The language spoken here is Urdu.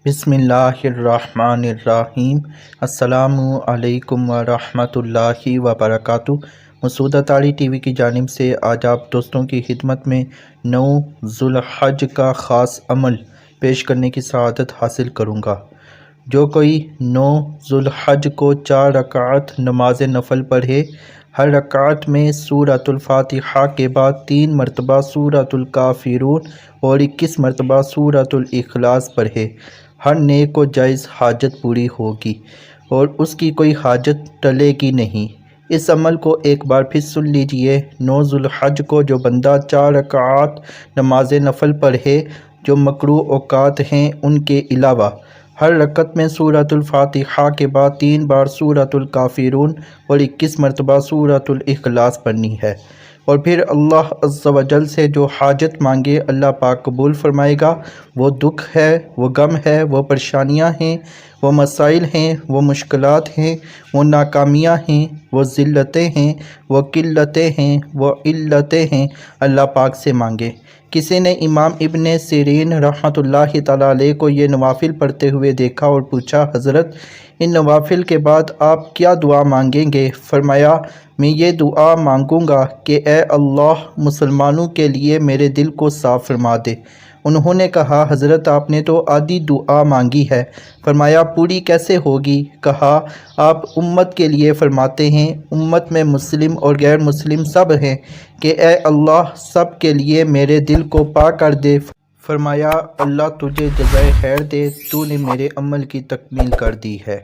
بسم اللہ الرحمن الرحیم۔ السلام علیکم ورحمۃ اللہ وبرکاتہ۔ مسعود اطاری ٹی وی کی جانب سے آج آپ دوستوں کی خدمت میں 9 ذوالحج کا خاص عمل پیش کرنے کی سعادت حاصل کروں گا۔ جو کوئی 9 ذوالحج کو 4 رکعت نماز نفل پڑھے، ہر رکعت میں سورۃ الفاتحہ کے بعد 3 مرتبہ سورۃ الکافرون اور 21 مرتبہ سورۃ الاخلاص پڑھے، ہر نیک و جائز حاجت پوری ہوگی اور اس کی کوئی حاجت ٹلے گی نہیں۔ اس عمل کو ایک بار پھر سن لیجئے۔ 9 ذوالحج کو جو بندہ 4 رکعات نماز نفل پڑھے جو مکروہ اوقات ہیں ان کے علاوہ، ہر رکعت میں سورۃ الفاتحہ کے بعد 3 بار سورۃ الکافرون اور 21 مرتبہ سورۃ الاخلاص پڑھنی ہے، اور پھر اللہ عز و جل سے جو حاجت مانگے اللہ پاک قبول فرمائے گا۔ وہ دکھ ہے، وہ غم ہے، وہ پریشانیاں ہیں، وہ مسائل ہیں، وہ مشکلات ہیں، وہ ناکامیاں ہیں، وہ ذلتیں ہیں، وہ قلتیں ہیں، وہ علتیں ہیں، اللہ پاک سے مانگے۔ کسی نے امام ابن سیرین رحمۃ اللہ تعالیٰ علیہ کو یہ نوافل پڑھتے ہوئے دیکھا اور پوچھا، حضرت ان نوافل کے بعد آپ کیا دعا مانگیں گے؟ فرمایا، میں یہ دعا مانگوں گا کہ اے اللہ مسلمانوں کے لیے میرے دل کو صاف فرما دے۔ انہوں نے کہا، حضرت آپ نے تو آدھی دعا مانگی ہے۔ فرمایا، پوری کیسے ہوگی؟ کہا، آپ امت کے لیے فرماتے ہیں، امت میں مسلم اور غیر مسلم سب ہیں، کہ اے اللہ سب کے لیے میرے دل کو پاک کر دے۔ فرمایا، اللہ تجھے جزائے خیر دے، تو نے میرے عمل کی تکمیل کر دی ہے۔